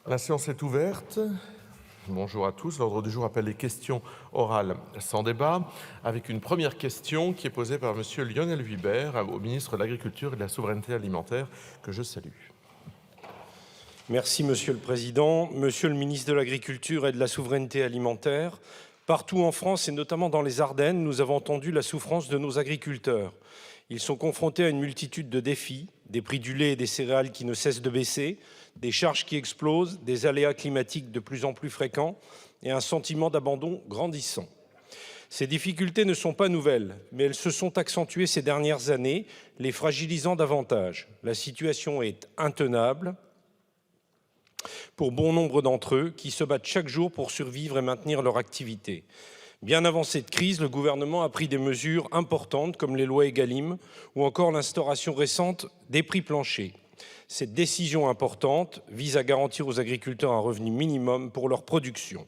La séance est ouverte. Bonjour à tous. L'ordre du jour appelle les questions orales sans débat, avec une première question qui est posée par Monsieur Lionel Vuibert au ministre de l'Agriculture et de la Souveraineté alimentaire, que je salue. Merci Monsieur le Président. Monsieur le ministre de l'Agriculture et de la Souveraineté alimentaire, partout en France et notamment dans les Ardennes, nous avons entendu la souffrance de nos agriculteurs. Ils sont confrontés à une multitude de défis, des prix du lait et des céréales qui ne cessent de baisser, des charges qui explosent, des aléas climatiques de plus en plus fréquents et un sentiment d'abandon grandissant. Ces difficultés ne sont pas nouvelles, mais elles se sont accentuées ces dernières années, les fragilisant davantage. La situation est intenable pour bon nombre d'entre eux qui se battent chaque jour pour survivre et maintenir leur activité. Bien avant cette crise, le gouvernement a pris des mesures importantes comme les lois Egalim ou encore l'instauration récente des prix planchers. Cette décision importante vise à garantir aux agriculteurs un revenu minimum pour leur production.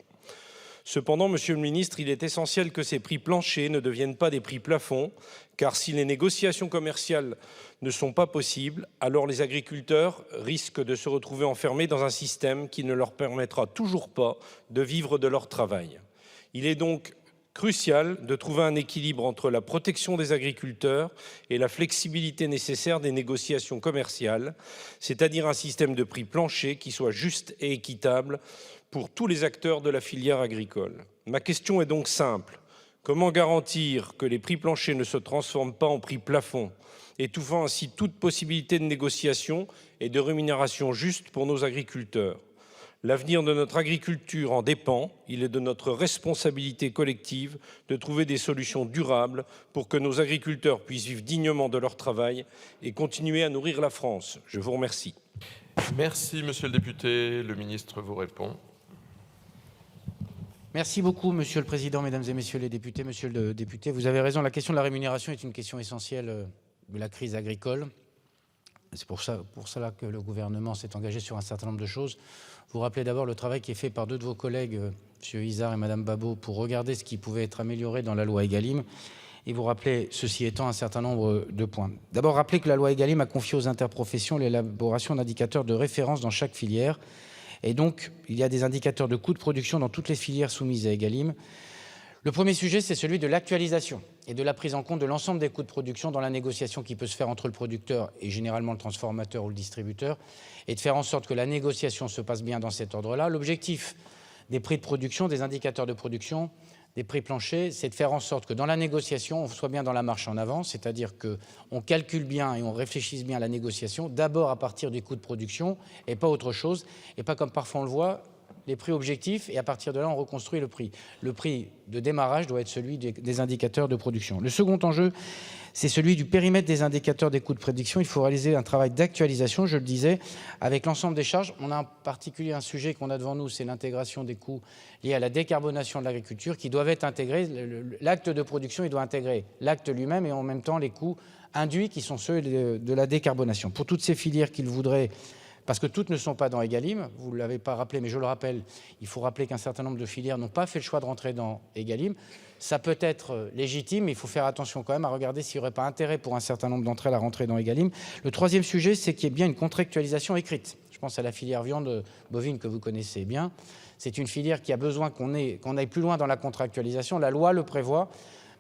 Cependant, Monsieur le ministre, il est essentiel que ces prix planchers ne deviennent pas des prix plafonds, car si les négociations commerciales ne sont pas possibles, alors les agriculteurs risquent de se retrouver enfermés dans un système qui ne leur permettra toujours pas de vivre de leur travail. Il est donc crucial de trouver un équilibre entre la protection des agriculteurs et la flexibilité nécessaire des négociations commerciales, c'est-à-dire un système de prix plancher qui soit juste et équitable pour tous les acteurs de la filière agricole. Ma question est donc simple. Comment garantir que les prix planchers ne se transforment pas en prix plafond, étouffant ainsi toute possibilité de négociation et de rémunération juste pour nos agriculteurs ? L'avenir de notre agriculture en dépend. Il est de notre responsabilité collective de trouver des solutions durables pour que nos agriculteurs puissent vivre dignement de leur travail et continuer à nourrir la France. Je vous remercie. Merci, Monsieur le député. Le ministre vous répond. Merci beaucoup, Monsieur le Président, Mesdames et Messieurs les députés. Monsieur le député, vous avez raison, la question de la rémunération est une question essentielle de la crise agricole. C'est pour cela que le gouvernement s'est engagé sur un certain nombre de choses. Vous rappelez d'abord le travail qui est fait par deux de vos collègues, M. Izard et Mme Babot, pour regarder ce qui pouvait être amélioré dans la loi Egalim. Et vous rappelez, ceci étant, un certain nombre de points. D'abord, rappelez que la loi Egalim a confié aux interprofessions l'élaboration d'indicateurs de référence dans chaque filière. Et donc, il y a des indicateurs de coûts de production dans toutes les filières soumises à Egalim. Le premier sujet, c'est celui de l'actualisation et de la prise en compte de l'ensemble des coûts de production dans la négociation qui peut se faire entre le producteur et généralement le transformateur ou le distributeur, et de faire en sorte que la négociation se passe bien dans cet ordre-là. L'objectif des prix de production, des indicateurs de production, des prix planchers, c'est de faire en sorte que dans la négociation, on soit bien dans la marche en avant, c'est-à-dire qu'on calcule bien et on réfléchisse bien à la négociation, d'abord à partir des coûts de production et pas autre chose, et pas comme parfois on le voit, les prix objectifs, et à partir de là, on reconstruit le prix. Le prix de démarrage doit être celui des indicateurs de production. Le second enjeu, c'est celui du périmètre des indicateurs des coûts de production. Il faut réaliser un travail d'actualisation, je le disais, avec l'ensemble des charges. On a en particulier un sujet qu'on a devant nous, c'est l'intégration des coûts liés à la décarbonation de l'agriculture, qui doivent être intégrés. L'acte de production, il doit intégrer l'acte lui-même et en même temps les coûts induits qui sont ceux de la décarbonation. Pour toutes ces filières qu'ils voudraient, parce que toutes ne sont pas dans Egalim, vous ne l'avez pas rappelé, mais je le rappelle, il faut rappeler qu'un certain nombre de filières n'ont pas fait le choix de rentrer dans Egalim. Ça peut être légitime, mais il faut faire attention quand même à regarder s'il n'y aurait pas intérêt pour un certain nombre d'entre elles à rentrer dans Egalim. Le troisième sujet, c'est qu'il y ait bien une contractualisation écrite. Je pense à la filière viande bovine que vous connaissez bien. C'est une filière qui a besoin qu'on aille plus loin dans la contractualisation. La loi le prévoit.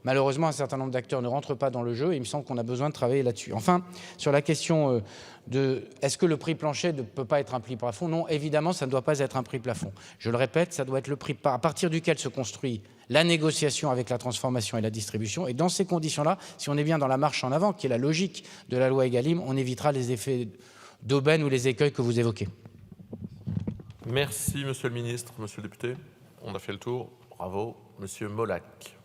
Malheureusement, un certain nombre d'acteurs ne rentrent pas dans le jeu et il me semble qu'on a besoin de travailler là-dessus. Enfin, sur la question de est-ce que le prix plancher ne peut pas être un prix plafond? Non, évidemment, ça ne doit pas être un prix plafond. Je le répète, ça doit être le prix à partir duquel se construit la négociation avec la transformation et la distribution. Et dans ces conditions-là, si on est bien dans la marche en avant, qui est la logique de la loi Egalim, on évitera les effets d'aubaine ou les écueils que vous évoquez. Merci, Monsieur le ministre. Monsieur le député, on a fait le tour. Bravo. Monsieur Molac.